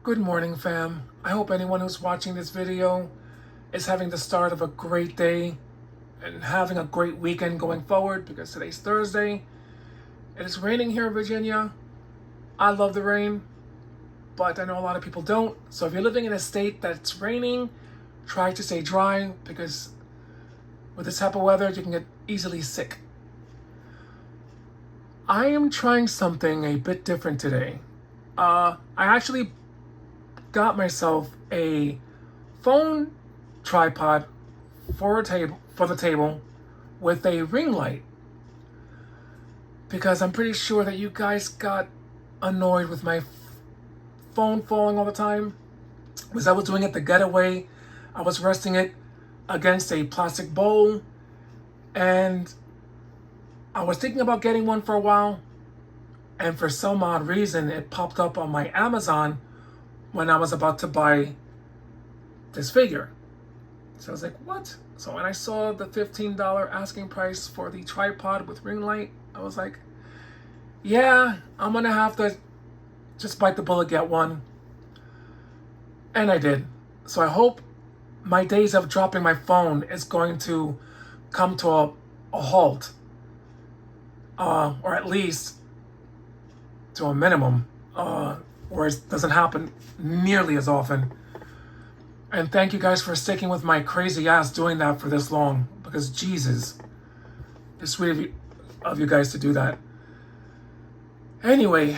Good morning, fam. I hope anyone who's watching this video is having the start of a great day and having a great weekend going forward because today's Thursday. It is raining here in Virginia. I love the rain, but I know a lot of people don't. So if you're living in a state that's raining, try to stay dry because with this type of weather, you can get easily sick. I am trying something a bit different today. I actually got myself a phone tripod for the table with a ring light because I'm pretty sure that you guys got annoyed with my phone falling all the time because I was doing it the getaway. I was resting it against a plastic bowl and I was thinking about getting one for a while, and for some odd reason it popped up on my Amazon when I was about to buy this figure. So I was like, what? So when I saw the $15 asking price for the tripod with ring light, I was like, yeah, I'm gonna have to just bite the bullet, get one. And I did. So I hope my days of dropping my phone is going to come to a halt. Or at least to a minimum, where it doesn't happen nearly as often. And thank you guys for sticking with my crazy ass doing that for this long, because Jesus, it's sweet of you guys to do that. Anyway,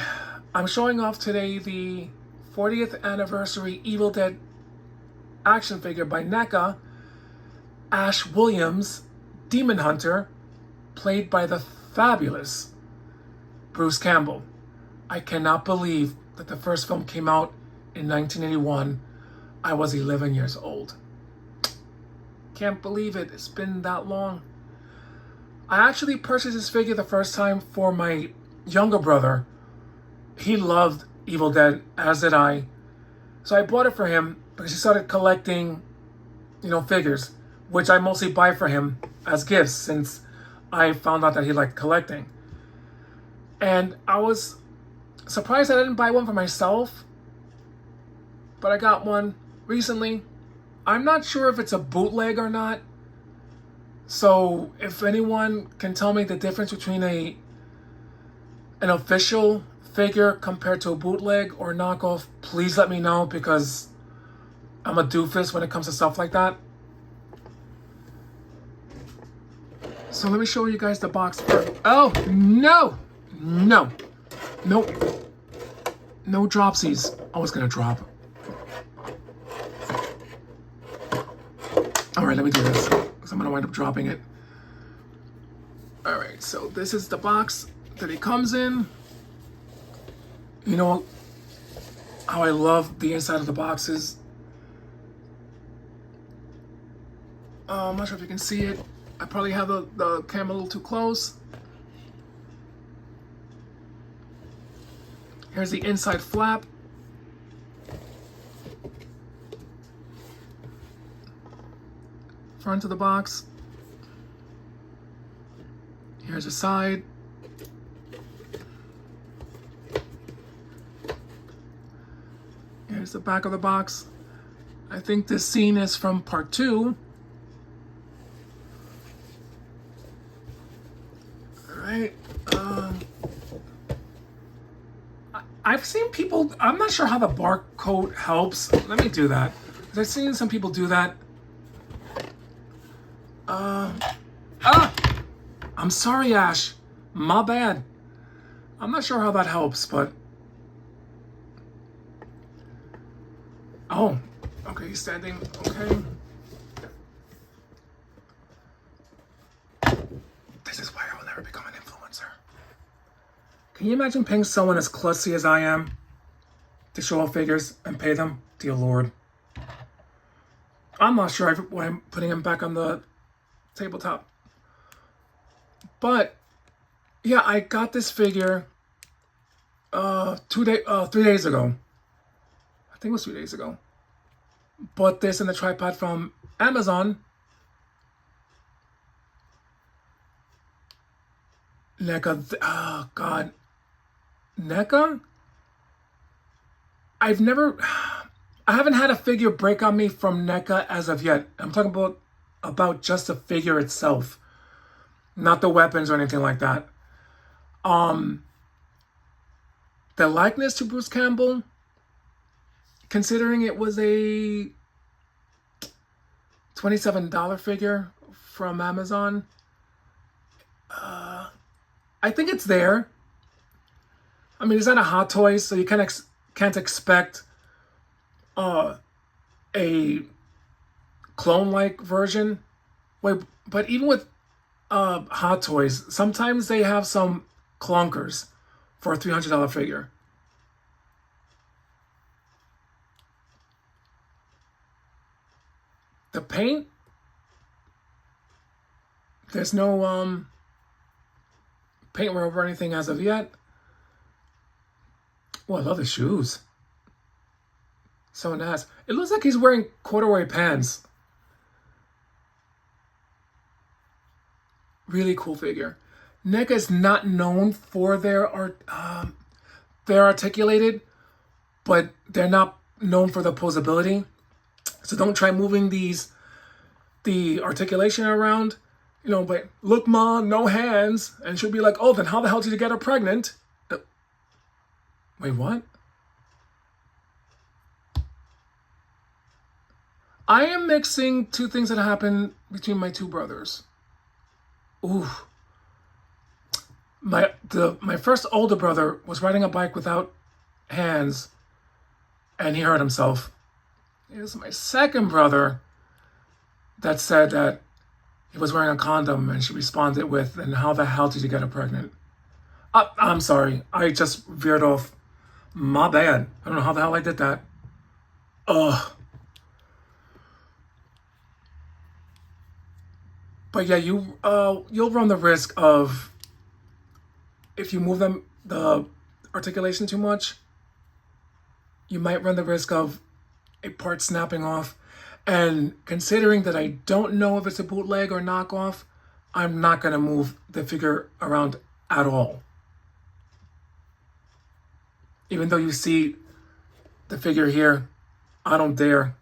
I'm showing off today the 40th anniversary Evil Dead action figure by Neca, Ash Williams, Demon Hunter, played by the fabulous Bruce Campbell. I cannot believe that the first film came out in 1981. I was 11 years old. Can't believe it. It's been that long. I actually purchased this figure the first time for my younger brother. He loved Evil Dead, as did I. So I bought it for him because he started collecting, figures, which I mostly buy for him as gifts since I found out that he liked collecting. And I was surprised I didn't buy one for myself, but I got one recently. I'm not sure if it's a bootleg or not. So if anyone can tell me the difference between an official figure compared to a bootleg or knockoff, please let me know because I'm a doofus when it comes to stuff like that. So let me show you guys the box first. Oh, no! No. Nope. No dropsies. I was gonna drop. Alright, let me do this, because I'm gonna wind up dropping it. Alright, so this is the box that it comes in. You know how I love the inside of the boxes. I'm not sure if you can see it. I probably have the camera a little too close. Here's the inside flap. Front of the box. Here's the side. Here's the back of the box. I think this scene is from part 2. Alright. I've seen people, I'm not sure how the barcode helps. Let me do that. I've seen some people do that. I'm sorry, Ash. My bad. I'm not sure how that helps, but... Oh, okay, he's standing. Okay. This is why I will never become an influencer. Can you imagine paying someone as klutzy as I am to show off figures and pay them? Dear Lord. I'm not sure why I'm putting him back on the tabletop. But, yeah, I got this figure 3 days ago. I think it was 3 days ago. Bought this in the tripod from Amazon. Neca, oh God. Neca? I've never, I haven't had a figure break on me from NECA as of yet. I'm talking about just the figure itself, not the weapons or anything like that. The likeness to Bruce Campbell, considering it was a $27 figure from Amazon, I think it's there. I mean, it's not a Hot Toys, so you can't expect a clone-like version. Wait, but even with Hot Toys, sometimes they have some clunkers for a $300 figure. The paint, there's no paint wear over anything as of yet. Oh, I love the shoes. So nice. It looks like he's wearing corduroy pants. Really cool figure. NECA is not known for their art. They're articulated, but they're not known for the posability. So don't try moving the articulation around. You know, but look, Ma, no hands. And she'll be like, oh, then how the hell did you get her pregnant? Wait, what? I am mixing two things that happened between my two brothers. Ooh. My first older brother was riding a bike without hands, and he hurt himself. It was my second brother that said that he was wearing a condom, and she responded with, and how the hell did you get her pregnant? I'm sorry. I just veered off. My bad. I don't know how the hell I did that. Ugh. But yeah, you'll run the risk of, if you move the articulation too much, you might run the risk of a part snapping off. And considering that I don't know if it's a bootleg or knockoff, I'm not going to move the figure around at all. Even though you see the figure here, I don't dare.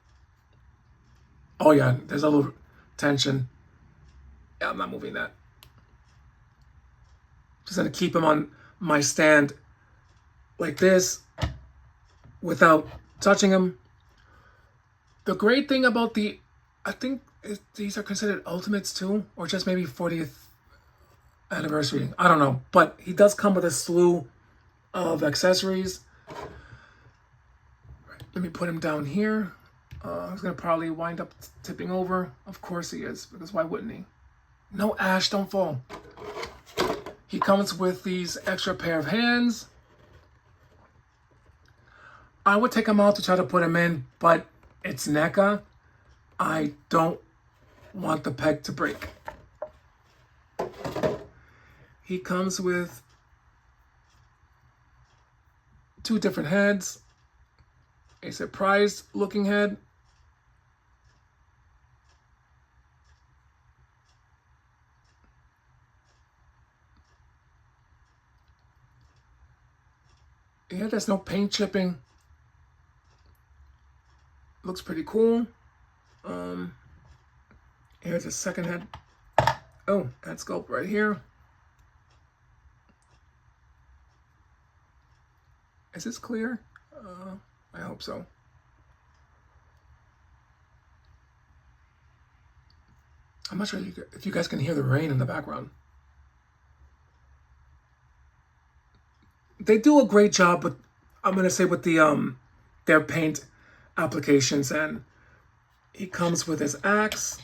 Oh yeah, there's a little tension. Yeah, I'm not moving that. Just gonna keep him on my stand like this without touching him. The great thing about I think these are considered ultimates too, or just maybe 40th anniversary. I don't know, but he does come with a slew of accessories. Let me put him down here. He's gonna probably wind up tipping over. Of course he is, because why wouldn't he? No, Ash, don't fall. He comes with these extra pair of hands. I would take him out to try to put him in, but it's NECA. I don't want the peg to break. He comes with two different heads. A surprised looking head. Yeah, there's no paint chipping. Looks pretty cool. Here's a second head. Oh, that sculpt right here. Is this clear? I hope so. I'm not sure if you guys can hear the rain in the background. They do a great job with, I'm gonna say, with the their paint applications, and he comes with his axe.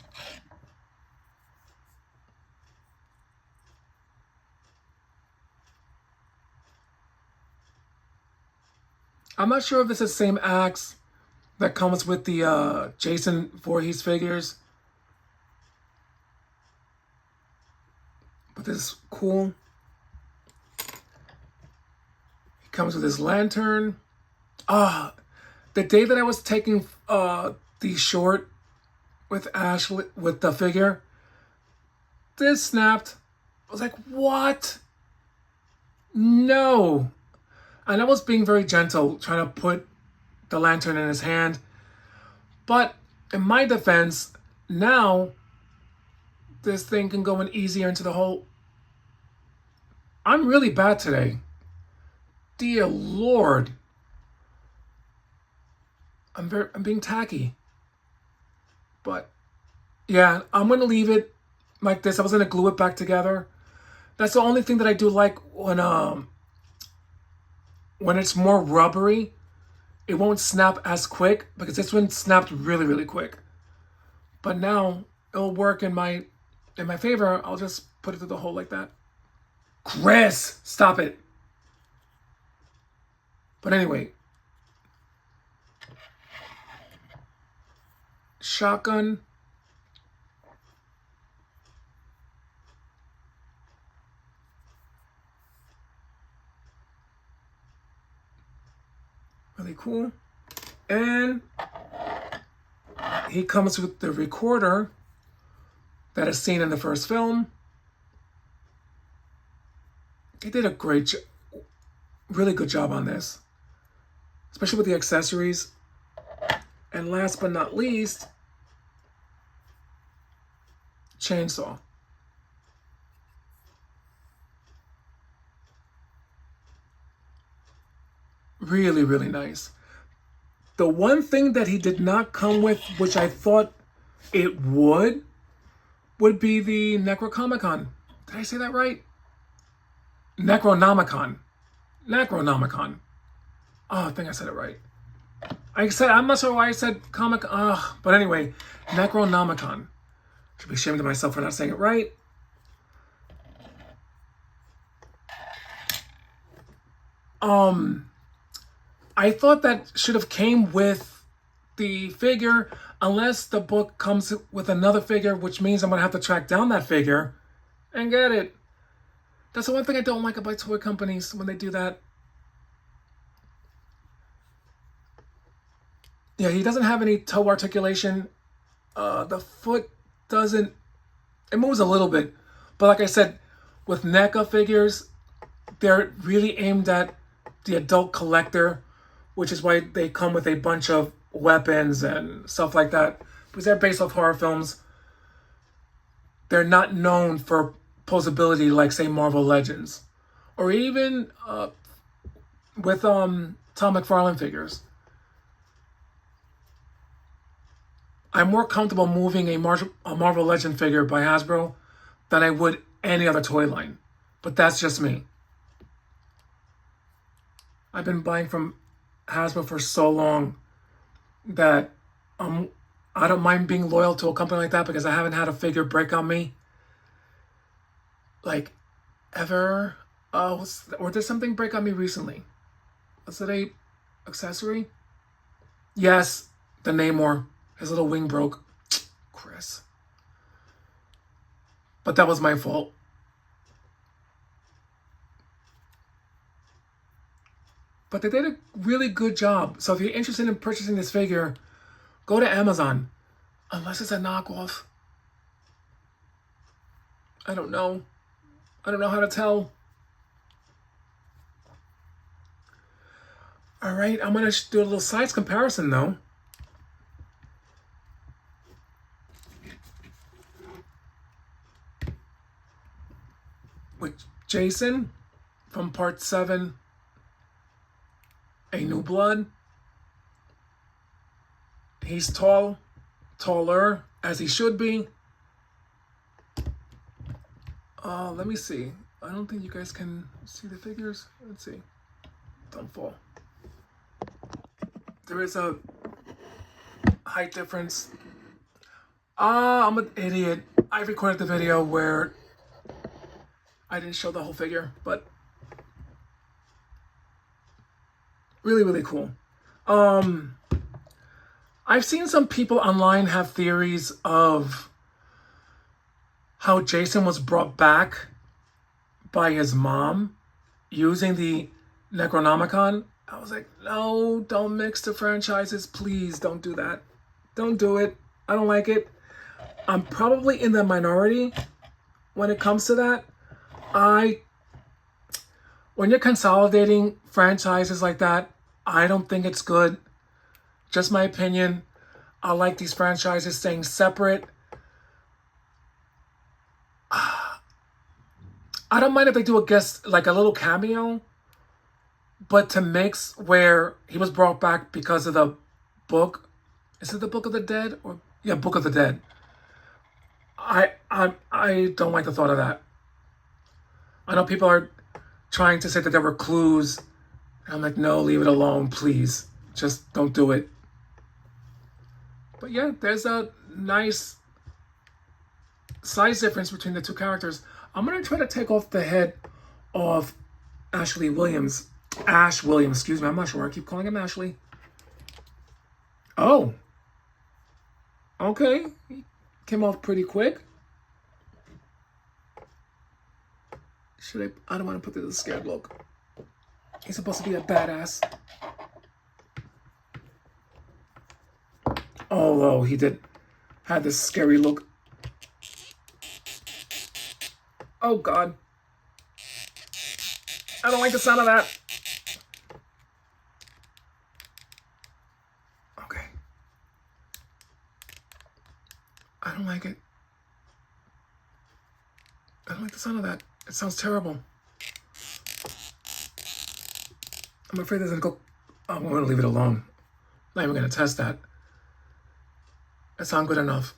I'm not sure if this is the same axe that comes with the Jason Voorhees figures, but this is cool. He comes with his lantern. The day that I was taking the short with Ash with the figure, this snapped. I was like, what? No. And I was being very gentle, trying to put the lantern in his hand. But in my defense, now this thing can go in easier into the hole. I'm really bad today. Dear Lord. I'm being tacky. But yeah, I'm gonna leave it like this. I was gonna glue it back together. That's the only thing that I do like when it's more rubbery. It won't snap as quick because this one snapped really, really quick. But now it'll work in my favor. I'll just put it through the hole like that. Chris, stop it. But anyway, shotgun. Really cool. And he comes with the recorder that is seen in the first film. They did a great job, really good job on this, especially with the accessories. And last but not least, chainsaw. Really, really nice. The one thing that he did not come with, which I thought it would be the Necronomicon. Did I say that right? Necronomicon. Necronomicon. Oh, I think I said it right. I'm not sure why I said comic. But anyway, Necronomicon. Should be ashamed of myself for not saying it right. I thought that should have came with the figure, unless the book comes with another figure, which means I'm gonna have to track down that figure and get it. That's the one thing I don't like about toy companies when they do that. Yeah, he doesn't have any toe articulation. The foot doesn't. It moves a little bit, but like I said, with Neca figures, they're really aimed at the adult collector, which is why they come with a bunch of weapons and stuff like that. Because they're based off horror films. They're not known for posability like, say, Marvel Legends. Or even with Tom McFarlane figures. I'm more comfortable moving a Marvel Legend figure by Hasbro than I would any other toy line. But that's just me. I've been buying from Hasbro for so long that I don't mind being loyal to a company like that because I haven't had a figure break on me like ever. Or did something break on me recently? Was it a accessory? Yes, the Namor. His little wing broke. Chris. But that was my fault. But they did a really good job. So if you're interested in purchasing this figure, go to Amazon. Unless it's a knockoff. I don't know. I don't know how to tell. All right, I'm going to do a little size comparison though. With Jason from part 7, A New Blood. He's taller, as he should be. Let me see. I don't think you guys can see the figures. Let's see. Don't fall. There is a height difference. I'm an idiot. I recorded the video where I didn't show the whole figure, but really, really cool. I've seen some people online have theories of how Jason was brought back by his mom using the Necronomicon. I was like, no, don't mix the franchises. Please don't do that. Don't do it. I don't like it. I'm probably in the minority when it comes to that. When you're consolidating franchises like that, I don't think it's good. Just my opinion. I like these franchises staying separate. I don't mind if they do a guest, like a little cameo, but to mix where he was brought back because of the book. Is it the Book of the Dead? Or yeah, Book of the Dead. I don't like the thought of that. I know people are trying to say that there were clues. And I'm like, no, leave it alone, please. Just don't do it. But yeah, there's a nice size difference between the two characters. I'm going to try to take off the head of Ashley Williams. Ash Williams, excuse me. I'm not sure. I keep calling him Ashley. Oh. Okay. He came off pretty quick. I don't want to put this in a scared look. He's supposed to be a badass. Although he had this scary look. Oh God. I don't like the sound of that. Okay. I don't like it. I don't like the sound of that. It sounds terrible. I'm afraid there's gonna go. I'm gonna leave it alone. Not even gonna test that. That sounds good enough.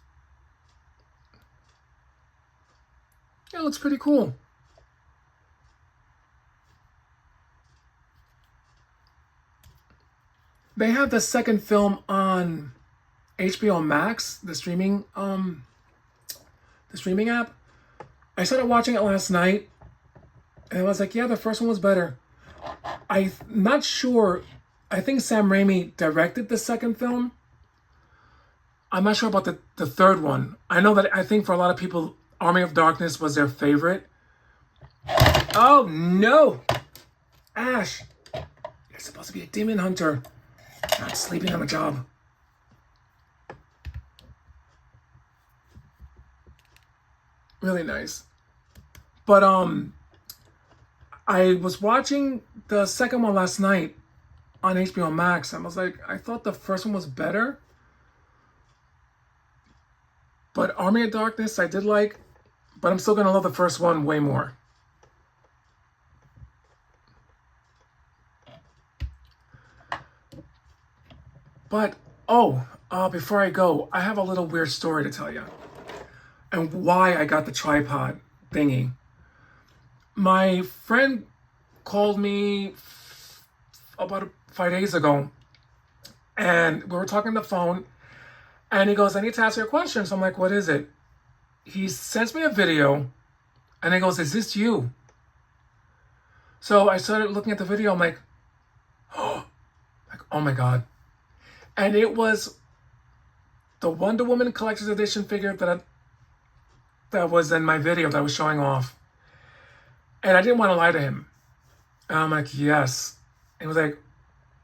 Yeah, it looks pretty cool. They have the second film on HBO Max, the streaming app. I started watching it last night, and I was like, yeah, the first one was better. I'm not sure. I think Sam Raimi directed the second film. I'm not sure about the third one. I know that I think for a lot of people, Army of Darkness was their favorite. Oh, no! Ash! You're supposed to be a demon hunter, not sleeping on the job. Really nice. But, I was watching the second one last night on HBO Max. I was like, I thought the first one was better. But Army of Darkness, I did like. But I'm still going to love the first one way more. But, before I go, I have a little weird story to tell you. And why I got the tripod thingy. My friend called me about 5 days ago, and we were talking on the phone, and he goes, I need to ask you a question. So I'm like, what is it? He sends me a video, and he goes, is this you? So I started looking at the video. I'm like, oh my God. And it was the Wonder Woman Collector's Edition figure that was in my video that I was showing off. And I didn't want to lie to him. And I'm like, yes. And he was like,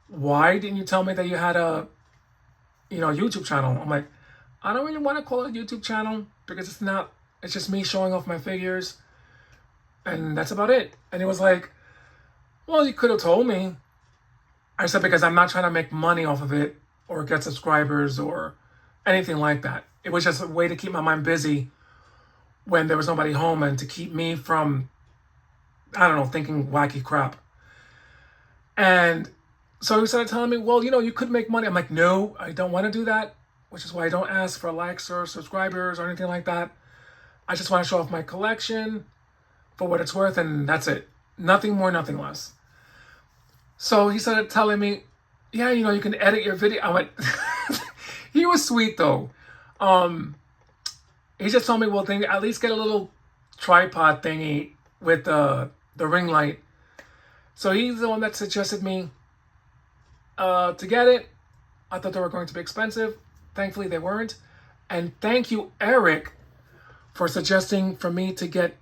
why didn't you tell me that you had a YouTube channel? I'm like, I don't really want to call it a YouTube channel because it's just me showing off my figures. And that's about it. And he was like, well, you could have told me. I said, because I'm not trying to make money off of it or get subscribers or anything like that. It was just a way to keep my mind busy when there was nobody home and to keep me from, I don't know, thinking wacky crap. And so he started telling me, well, you could make money. I'm like, no, I don't want to do that, which is why I don't ask for likes or subscribers or anything like that. I just want to show off my collection for what it's worth, and that's it. Nothing more, nothing less. So he started telling me, yeah, you can edit your video. I went, he was sweet though. He just told me, well, then at least get a little tripod thingy with the ring light. So he's the one that suggested me to get it. I thought they were going to be expensive. Thankfully, they weren't. And thank you, Eric, for suggesting for me to get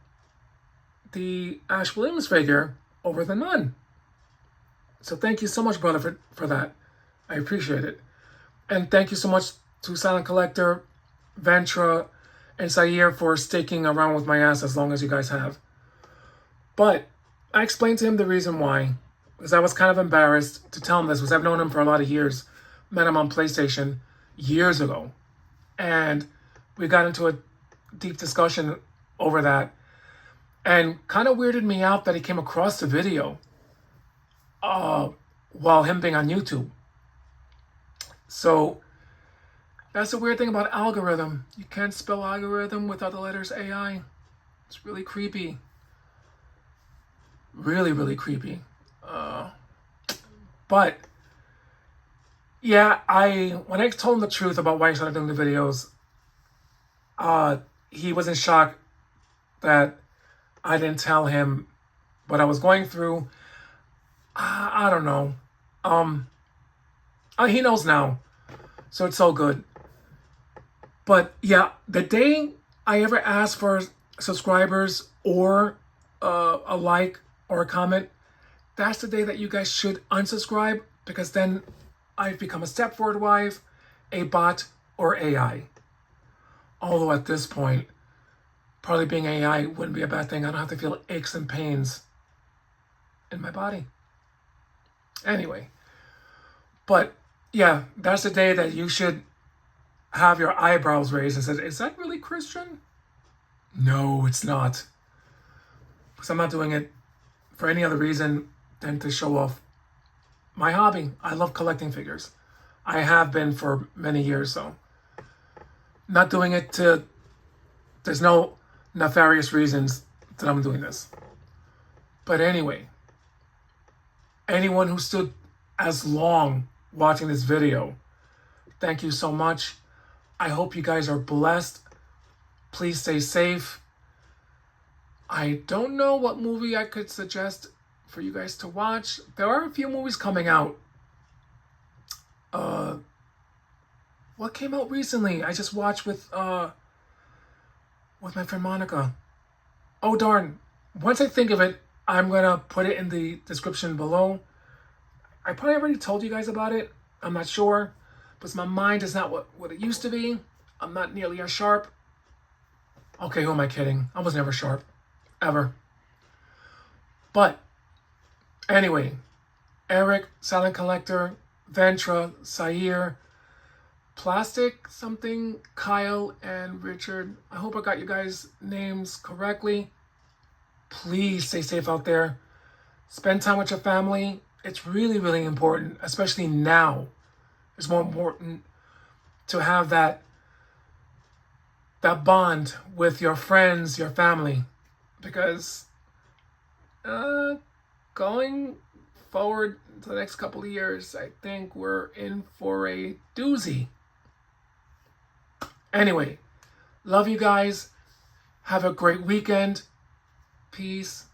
the Ash Williams figure over the Nun. So thank you so much, brother, for that. I appreciate it. And thank you so much to Silent Collector, Ventra, and Sayer for sticking around with my ass as long as you guys have. But I explained to him the reason why, because I was kind of embarrassed to tell him this, because I've known him for a lot of years. met him on PlayStation years ago. And we got into a deep discussion over that. And kind of weirded me out that he came across the video while him being on YouTube. So that's the weird thing about algorithm. You can't spell algorithm without the letters AI. It's really creepy. Really, really creepy. But yeah, when I told him the truth about why I started doing the videos, he was in shock that I didn't tell him what I was going through. I don't know. He knows now, so it's so good. But yeah, the day I ever asked for subscribers or a like or a comment, that's the day that you guys should unsubscribe, because then I've become a Stepford wife, a bot, or AI. Although at this point, probably being AI wouldn't be a bad thing. I don't have to feel aches and pains in my body. Anyway, but yeah, that's the day that you should have your eyebrows raised and say, is that really Christian? No, it's not. Because I'm not doing it for any other reason than to show off my hobby. I love collecting figures. I have been for many years, so not doing it to, there's no nefarious reasons that I'm doing this. But anyway, anyone who stood as long watching this video, thank you so much. I hope you guys are blessed. Please stay safe. I don't know what movie I could suggest for you guys to watch. There are a few movies coming out. What came out recently? I just watched with my friend Monica. Oh darn. Once I think of it, I'm gonna put it in the description below. I probably already told you guys about it. I'm not sure. Because my mind is not what it used to be. I'm not nearly as sharp. Okay, who am I kidding? I was never sharp. Ever. But anyway, Eric, Silent Collector, Ventra, Sair, Plastic something, Kyle, and Richard. I hope I got you guys' names correctly. Please stay safe out there. Spend time with your family. It's really, really important, especially now. It's more important to have that bond with your friends, your family, because going forward to the next couple of years, I think we're in for a doozy. Anyway, love you guys. Have a great weekend. Peace.